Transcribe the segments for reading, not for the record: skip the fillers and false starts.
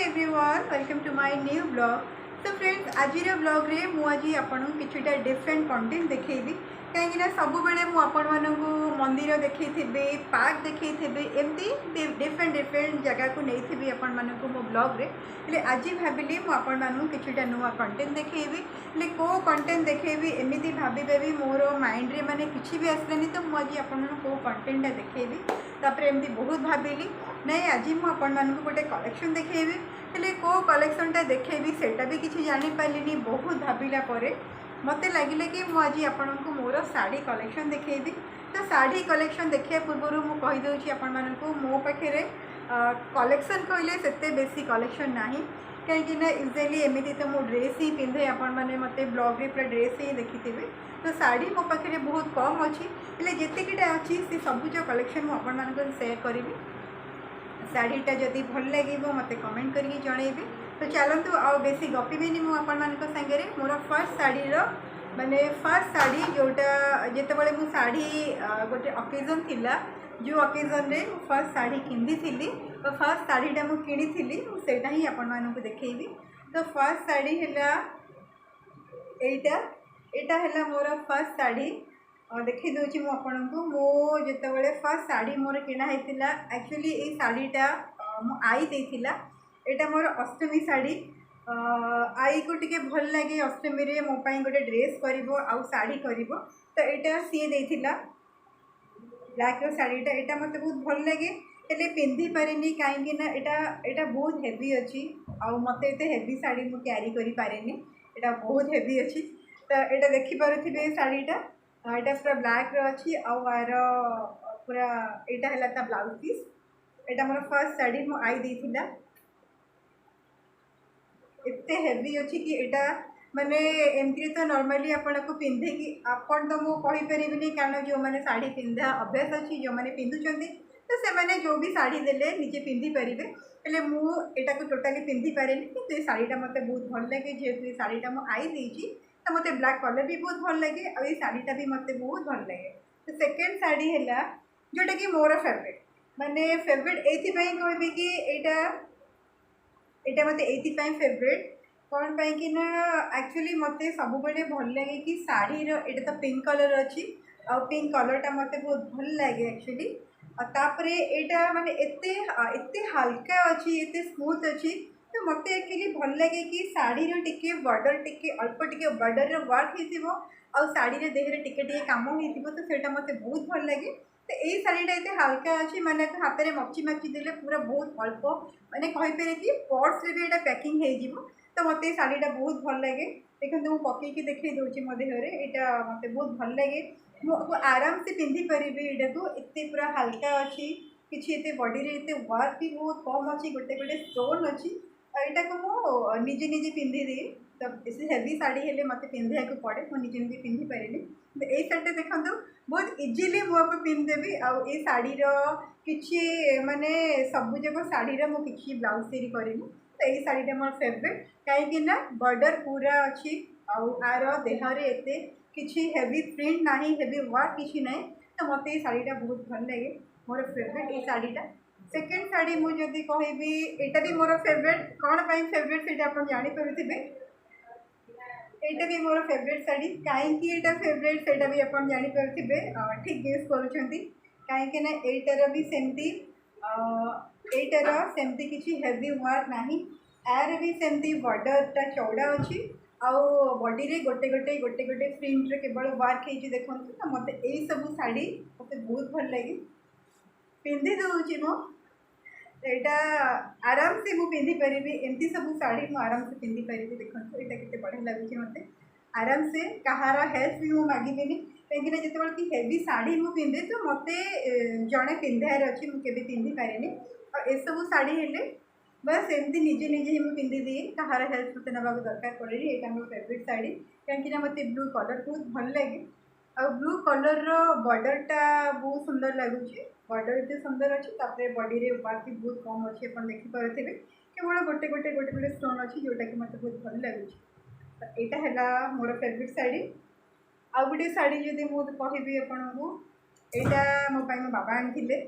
Everyone welcome to my new blog. तो friends आज blog रे मुझे आपको किछटा डिफरेंट कंटेंट देखी कहीं सब बेले मुझे मंदिर देखी पार्क देखी एमती डिफरेंट डिफरेंट जगह को नहीं आपण मो ब्लॉग रे आज भाविली मुझे किछटा नुआ कंटेंट देखी को कंटेंट देखी एमती भावे भी मोर माइंड रे माने किसी भी आसलानी तो मुझे आपको कंटेंटा देखी तापर एमती बहुत भाविली नहीं आज मुझे गोटे कलेक्शन देखी हेले को कलेक्शनटा देखी सेटा भी किसी जापारे बहुत भाविला मत लगे कि मुझे आपण को मोर शाढ़ी कलेक्शन देखी तो शाढ़ी कलेक्शन देखा पूर्व मुझे कहीदे आपण मो पाखे कलेक्शन कहले से बेसी कलेक्शन ना कहीं यूजुअली एमती तो मो ड्रेस ही पिंधे आपण मैंने मत ब्लॉग रे पूरा ड्रेस ही देखी तो शाढ़ी मो पाखे बहुत कम अच्छी जितकीटा अच्छी से सबूज कलेक्शन मुझे सेयार करी शाढ़ीटा जदि भल लगे मत कमेंट करके जनइबे। तो चलतु आ बेसी गपिबेनी मुझे मोर फर्स्ट शाढ़ीर माने फर्स्ट शाढ़ी जोटा जितेबाला मु शाढ़ी गोटे अकेजन थिला जो अकेजन रे फर्स्ट शाढ़ी किंदी तो फर्स्ट शाढ़ीटा मु किनी सेटा ही आपण देखी। तो फर्स्ट शाढ़ी है एटा है मोर फर्स्ट शाढ़ी देखी दूची मुझे मो जिते फर्स्ट शाढ़ी मोर किणा होता एक्चुअली ये शाढ़ीटा मो आई देथिला एटा मोर अष्टमी शाढ़ी आई को टिके भल लगे अष्टमी रे मो पाई गोटे ड्रेस करिवो आउ शाढ़ी करिवो तो एटा सी देथिला ब्लैक रो शाढ़ीटा एटा मते बहुत भल लगे हेले पिंधि पारेनी कहीं ना एटा बहुत हेवी अच्छी आउ मते एते हेवी शाढ़ी मु कैरी करि पारेनी एटा बहुत हेवी अच्छी। तो एटा देखि पारुथिबे शाढ़ीटा यहाँ पूरा ब्लैक अच्छी आर पूरा यहाँ है ब्लाउज पीस यहाँ मोर फर्स्ट शाढ़ी मु आई देथिला एते हेवी अच्छी कि यहाँ माने एमती तो नॉर्मली आपन को पिंधे कि आपन तो मुझे कहीपरि कारण जो मैंने शाढ़ी पिंधा अभ्यास अच्छी जो मैंने पिंधुंट तो से मैंने जो भी शाढ़ी देले निजे पिंधि पारे हेले मुझा को टोटाली पिंधि पारे कि ये शाढ़ीटा मत बहुत भल लगे जेहेतु ये शाढ़ीटा मु आई देती तो मत ब्लैक कलर भी बहुत भल लगे और ये शाढ़ीटा भी मत बहुत भल लगे। तो सेकेंड शाढ़ी है जोटा कि मोर फेवरेट माने फेवरेट ये कह कि यहाँ मत ये फेवरेट कौन पाई कि ना एक्चुअली मत सब बड़े भल लगे कि शाढ़ीर ये तो पिंक कलर अच्छी और पिंक कलरटा मत बहुत भल लगे एक्चुअली तापरे यहाँ माने एते हल्का अच्छी एते स्मूथ अच्छी तो मत एक्चुअली भल लगे कि शाढ़ीर टिके बॉर्डर टिके अल्प टिके बॉर्डर वर्क हो शाढ़ी देहरे टिके टिके काम हो तो सेटा मत बहुत भल लगे। तो यही शाढ़ीटा ये हल्का अच्छी मैंने हाथ में मची मची देले पूरा बहुत अल्प मैंने कहीपे कि पर्स भी यहाँ पैकिंग हो तो मत ये शाढ़ीटा बहुत भल लगे देखो मुझे पकईकी देखी दूसरी मो देहरे यहाँ मत बहुत भल लगे मुझे आराम से पिंधि पारि यहाँ को एत पूरा हल्का अच्छी किसी बॉडी रे एत वर्क भी बहुत कम अच्छी गोटे गोटे स्टोन अच्छी यहाँ को मुझे निजे निजे पिंधि दिए तो बेसी हेवी शाढ़ी हेले मत पिंधा को पड़े मुझे निजे निजे पिंधि पारे। तो ये शाढ़ीटा देखो बहुत इजिली मुझे पिंधदेवी आउ ये शाढ़ीर किसी माने सबुजक शाढ़ीर मुझे ब्लाउज तैयारी करेनि तो ये शाढ़ीटा मोर फेवरेट कहीं बॉर्डर पूरा अच्छी आर देहरे एत किसी हेवी प्रिंट ना हेवी वर्क किसी ना तो मत ये शाढ़ीटा बहुत भल लगे मोर फेवरेट ये शाढ़ीटा। सेकेंड शाढ़ी मुझे कहबी यहाँ भी मोर फेवरेट कौन पाई फेवरेट से आप जानीपे यहाँ भी मोर फेवरेट शाढ़ी कहीं यहाँ फेवरेट से भी आप जानीपे ठीक गेस करुँच कहीं यार भी सेमती यार सेमती किसी हेवी वर्क ना यार भी सेमती बॉर्डरटा चौड़ा अच्छी आउ बॉडी रे गोटे गोटे गोटे गोटे प्रिंट रे केवल वर्क हो देखो तो मत यही सब शाढ़ी मत बहुत भल लगे पिंधि दूची मो यहाँ आराम से मुझे पिंधि पारि एमती सब शाढ़ी मुझे आराम से पिंधि पारि देखो यहाँ के बढ़िया लगुच मत आराम से कहार हेल्प भी मुझे मागिबेनि कहीं जिते कि हेवी शाढ़ी मुझे पिंधे तो मत जड़े पिंधार अच्छी मुझे पिंधि पारे और ये सब शाढ़ी हेले बस एमती निजे निजे ही मुझे पिंधि दिए कहार हेल्प मत ना दरकार पड़े यहाँ मोर फेवरेट शाढ़ी कहीं मत ब्लू कलर बहुत भल लगे और ब्लू कलर बॉर्डरटा बहुत सुंदर लगुच बॉर्डर भी सुंदर अच्छी तापर बॉडी रे वर्क भी बहुत कम अच्छी आप देखिपे केवल गोटे गोटे गोटे गोटे स्टोन अच्छी जोटा कि मत बहुत भल लगुच यहाँ है मोर फेवरेट शाढ़ी। आउ गोटे शाढ़ी जदि मुझे कहबी आपको यहाँ मो बाबा आनी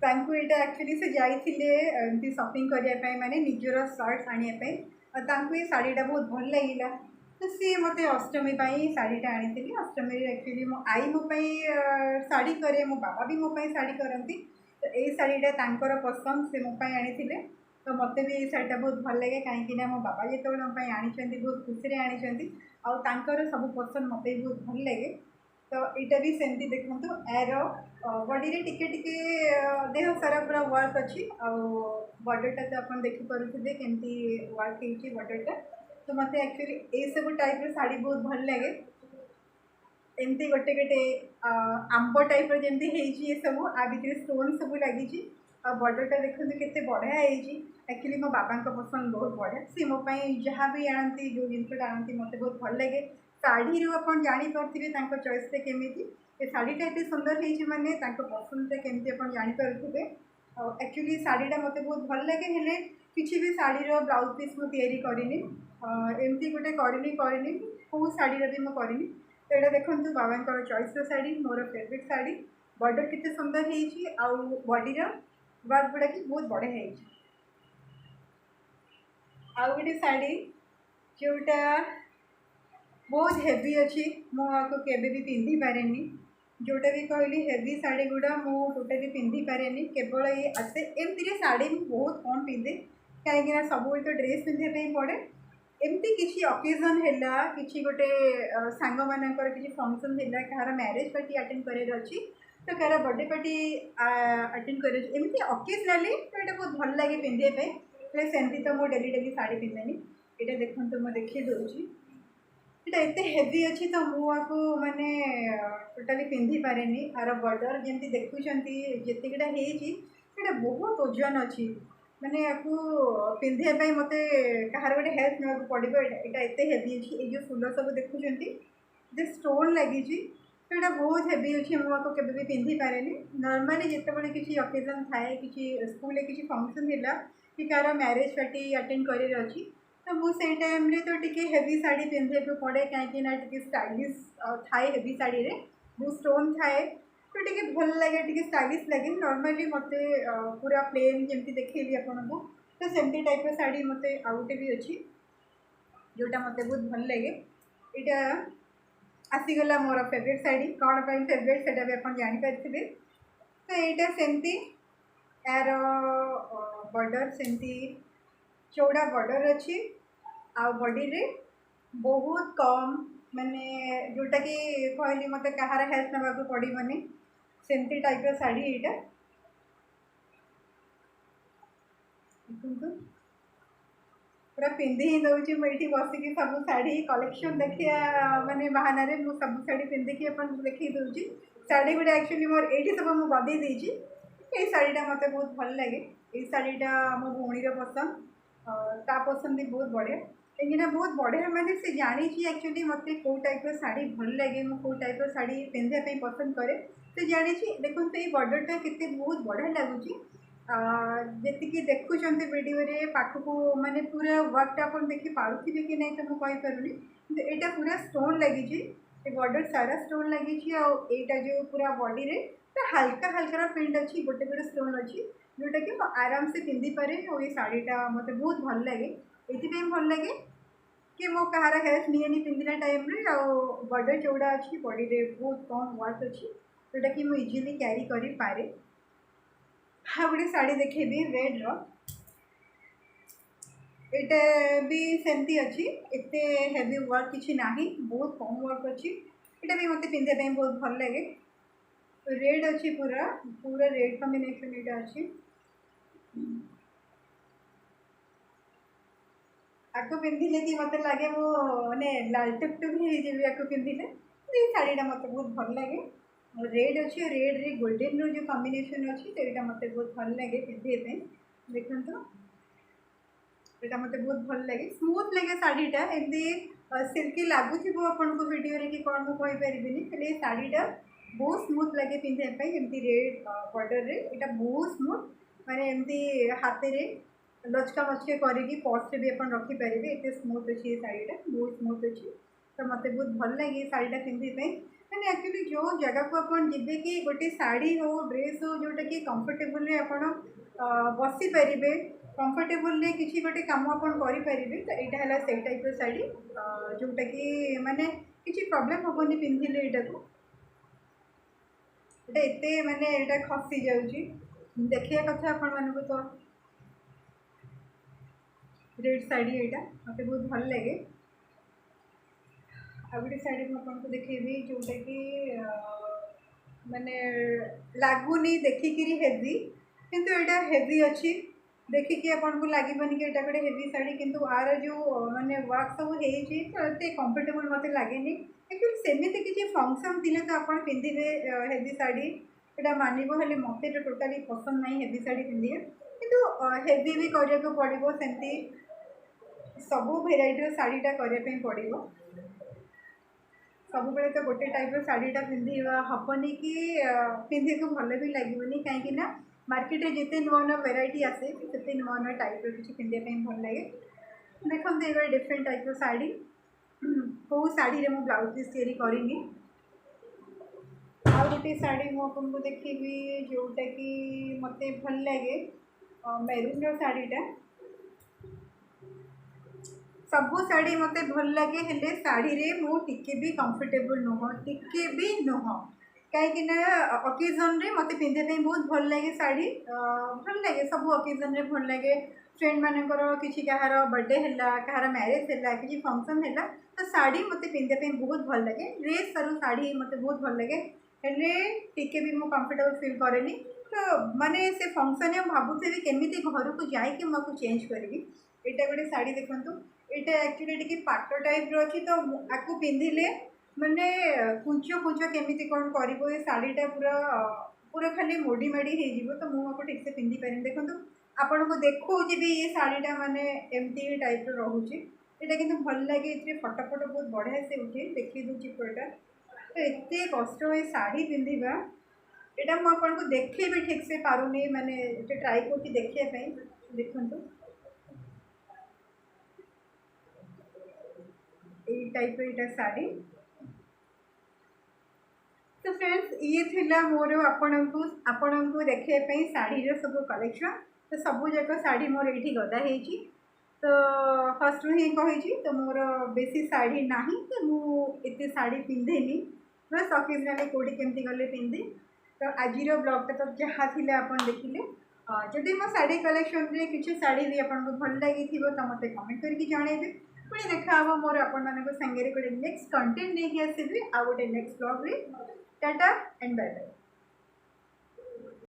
तांको एटा एक्चुअली से जाइथिले एमती शॉपिंग करिया पई माने निजर शर्ट्स आनिया पई और तांको ये साड़ीटा बहुत भल लागिला तो सी मते अष्टमी पई साड़ीटा आनिथिली। अष्टमी एक्चुअली मो आई मो पई साड़ी करे, मो बाबा भी मो पई साड़ी करंती तो ये साड़ीटा तांकर पसंद से मो पई आनिथिले। तो मते भी ये साड़ीटा बहुत भल लगे कहीं ना मो बाबा जो मो पई आनिछंती बहुत खुशी रे आनिछंती और तांकर सब पसंद मते भी बहुत भल लगे। तो यहाँ भी सेमती देखो यार बॉडी रे टिके टिके देह सारा पूरा वर्क अच्छी बॉर्डरटा तो आप देखिपे केमती वर्क हो बॉर्डरटा। तो मत एक्चुअली ये सब टाइप शाड़ी बहुत भल लगे एमती गोटे गोटे आंब टाइप जमी ये सब आ भर स्टोन सब लगी बॉर्डरटा देखते केते बढ़िया है। एक्चुअली मो बाबा पसंद बहुत बढ़िया सी मो जहाँ भी आनती जो जिनसा आनती मत बहुत भल लगे। शाढ़ी आप जापे चॉइस केमी ये शाढ़ीटा एत सुंदर हो माने पसंद केमी आप जापे। एक्चुअली शाढ़ीटा मत बहुत भल लगे हेले किसी भी शाढ़ी ब्लाउज पीस मुझे करनी एमती गोटे करनी कौ शाढ़ी भी मुझे करनी। तो यहाँ देखो बाबा चॉइस शाढ़ी मोर फेवरेट शाढ़ी बॉर्डर केते सुंदर हो बॉडी वर्क गुड़ा कि बहुत बढ़िया है। आउ गोटे शाढ़ी जोटा बहुत हेवी अच्छी मुझे केवे भी पिंधि पारे जोटा भी कहली हेवी शाढ़ी गुड़ा मुझे टोटाली पिंधि पारे केवल ये आसे एमती शाढ़ी बहुत कम पिंधे कहीं सब तो ड्रेस पिंधे पड़े एमती किसी अकेजन है कि गोटे सांग मानकर किसी फंक्शन है कहार मैरेज पार्टी अटेंड करार अच्छी तो कहार बर्थडे पार्टी अटेंड कर एमती अकेजनाली तो ये बहुत भल लगे पिंधे सेमती तो मुझे डेली डेली शाढ़ी पिंधेनी। यहाँ देखो मुझे देखी दूसरी यहाँ एत हेवी अच्छी तो मुझे माने टोटाली पिंधि पारे आर बॉर्डर जमी देखुं जीतटा होता बहुत ओजन अच्छी माने आपको पिंधापी मत कहार गोटे हेल्प ना पड़ो यहाँ एत हेवी अच्छी ये फूल सब देखुं स्टोन लगी तो यहाँ बहुत हेवी अच्छी मुझे केवे भी पिंधि पारे नॉर्मली जिते किसी अकेजन थाए कि स्कूल किसी फंक्शन है कि कहार मैरेज पार्टी अटेंड करार अच्छी तो मुझे टाइम तो टी हेवी शाढ़ी पिंधे पड़े कहीं स्टाइलिश थाए हेवी शाढ़ी रे बहुत स्टोन थाए तो टी भल लगे टी स्टाइलिश लगे। नॉर्मली मत पूरा प्लेन जमी देखली आपन को तो सेमती टाइप शाढ़ी मत आउटे भी अच्छी जोटा मत बहुत भल लगे। यहाँ आसीगला मोर फेवरेट शाढ़ी कौन पर फेवरेट से भी आप जानीपारे। तो यहाँ सेमती यार बॉर्डर सेमती चौड़ा बॉर्डर अच्छी आ बॉडी रे बहुत कम माने जोटा कि कहली मत कहार हेल्प ना पड़ोनी सेमती टाइप शाढ़ी यहाँ देखो पूरा पिंधि ही दूसरी मुझे बसिकी सब शाढ़ी कलेक्शन देखिए माने बहाना रे मु सब शाढ़ी पिंधिकी अपन देखी दूसरी शाढ़ी गुड़ा एक्चुअली मोर ये सब मुझे बदई देती ये शाढ़ीटा मत बहुत भल लगे। ये शाढ़ीटा मो भौणी पसंद ता पसंद भी बहुत बढ़िया कहीं बहुत बढ़िया मैंने से जानी एक्चुअली मत कौ टाइप शाढ़ी भल लगे मुझे कौ टाइप शाढ़ी पिंधापी पसंद करे तो जानी देखो ये बॉर्डरटा केते बहुत बढ़िया लगुच जी देखुं वीडियो रे पाखक माने पूरा वर्कटा आप देखी पारे कि नहीं तो मुझे पारूनी यहाँ पूरा स्टोन लगी बॉर्डर सारा स्टोन लगी आईटा जो पूरा बॉडी रे तो हल्का हल्का प्रिंट अच्छी गोटे गोटे स्टोन अच्छी जोटा कि आराम से पिंधि पारे और ये शाढ़ीटा मत बहुत भल लगे ये भल लगे कि मो कहार हेल्प नहीं पिंधिला टाइम रे बॉर्डर चौड़ा अच्छी बॉडी रे बहुत कम वर्क अच्छी जोटा कि मुझे इजिली क्यारी करि पारे। हाँ गोटे शाढ़ी देखेबी रेड रो यहाँ भी सेमती अच्छी एत हेवी वर्क किसी ना बहुत कम वर्क अच्छी यहाँ भी मत पिंधापी बहुत भल लगे। रेड अच्छी पूरा पूरा रेड कॉम्बिनेशन यहाँ अच्छी आपको पिंधिले कि मत लगे वो मैंने लाल टुकटुक ही आपको पिंधिले ये शाढ़ीटा मत बहुत भल लगे। रेड अच्छी रेड रे गोल्डन रो जो कॉम्बिनेशन अच्छी तो यहाँ मत बहुत भल लगे पिंधे देखो यहाँ मत बहुत भल लगे स्मूथ लगे शाढ़ीटा एमती सिल्की लगुच आपन को वीडियो रे कि कौन मुझे कहीपरि खाली शाढ़ीटा बहुत स्मूथ लगे पिंधापी एमती रेड बॉर्डर रे यहाँ बहुत स्मूथ माने एमती हाथ रे लचका मचके करके पर्स भी आप रखिपारे एत स्मूथ अच्छी ये शाढ़ीटा बहुत स्मूथ अच्छी तो मत बहुत भल लगे शाढ़ीटा पिंधापी। मैंने एक्चुअली जो जगह को अपन जीवे कि गोटे शाढ़ी हो ड्रेस हो जोटा कि कंफर्टेबल अपन बसी पारे कंफर्टेबल किसी गोटे कम अपन करें तो यहाँ है से टाइप शाढ़ी जोटा कि माने किसी प्रॉब्लम हेनी पिंधिले यहाँ को एते माने यहाँ खसी जाऊँगी देखिए कथा आपण मानक तो रेड शाढ़ी यहाँ मत बहुत भल लगे आ गए शाढ़ी मुझे देखेबी जोटा कि माने लगुनि देखिकी हेवी किंतु यहाँ हेवी अच्छी देखिकी आपन को लगे कि यहाँ गोटे हेवी शाढ़ी किंतु आर जो माने वर्क सब होते कंफर्टेबल मत लगे एक्चुअली सेमती किसी फंक्शन थी तो आप पिंधे हेवी शाढ़ी यहाँ मानव हेल्ले मत तो टोटाली पसंद नहीं हेवी शाढ़ी पिंधे किंतु हेवी भी करने पड़ो सेमती सब भेराइटर शाढ़ीटा करने पड़ो सब बेले तो गोटे टाइप शाढ़ीटा पिंधा हेनी कि पिंधे को भल भी लगे कहीं मार्केट में जिते नुआ नुआ वेराइटी आसे से नुआ नुआ टाइप किसी पिंधापी भल लगे देखते ये डिफरेंट टाइप शाढ़ी कौ शाढ़ी में ब्लाउज पीस तैयारी करी आ गोटे शाढ़ी मुझे देखी जोटा कि मत भल लगे मेरून शाढ़ीटा सब शाढ़ी मत भल लगे हेल्ले शाढ़ी रे मु टिके भी कंफर्टेबल नुह टिके भी नुह कहीं अकेजन रे मत पिंधे बहुत भल लगे शाढ़ी भल लगे सब अकेजन रे भल लगे फ्रेंड मानकर किसी कहार बर्थडे है कहार मैरेज है कि फंक्शन है तो शाढ़ी मत पिंधे बहुत भल लगे ड्रेस आरु शाढ़ी मत बहुत भल लगे हेल्ले टिके भी मु कंफर्टेबल फील करेनी तो माने से फंक्शन भावुथे केमी घर को जाकि मुझे चेंज करी यहाँ गोटे शाढ़ी देखूँ यहाँ एक्चुअली टी पाट टाइप अच्छी तो आपको पिंधिले माने कुंच कुंच केमी कौन कर शाढ़ीटा पूरा पूरा खाली मोड़ी माड़ी हो तो मुझे ठीक से पिंधि पारे देखो आपन को देखो भी ये शाढ़ीटा माने एमती टाइप रोचे यहाँ कि भल लगे ये फटोफट बहुत बढ़िया से उठे देखी दूसरी पूरा तो एत कष्ट ये शाढ़ी पिंधा यहाँ मुझे देखे भी ठीक से पारुनी माने ट्राई कर देखापी देखु टाइप यहाँ शाढ़ी तो फ्रेंड्स ये थिला मोर आपण को देखापी शाढ़ी सब कलेक्शन तो सब जाक शाढ़ी मोर ये गदा हो तो फर्स्ट ही कही तो मोर बेसी शाढ़ी ना तो मुझे शाढ़ी पिंधेनी बस अकेजनाली कौटी केमती गले पिंधे तो आज ब्लॉगटा तो जहाँ थी आप देखिले जदि मो शाढ़ी कलेक्शन रे किसी शाढ़ी भी आपको भल लगी तो मत कमेंट करके जनइबे पुणी देखा मोर आपण गोटे नेक्स्ट कंटेंट नहीं आसबि आ गोटे नेक्स्ट ब्लॉग रे टाटा एंड बाय बाय।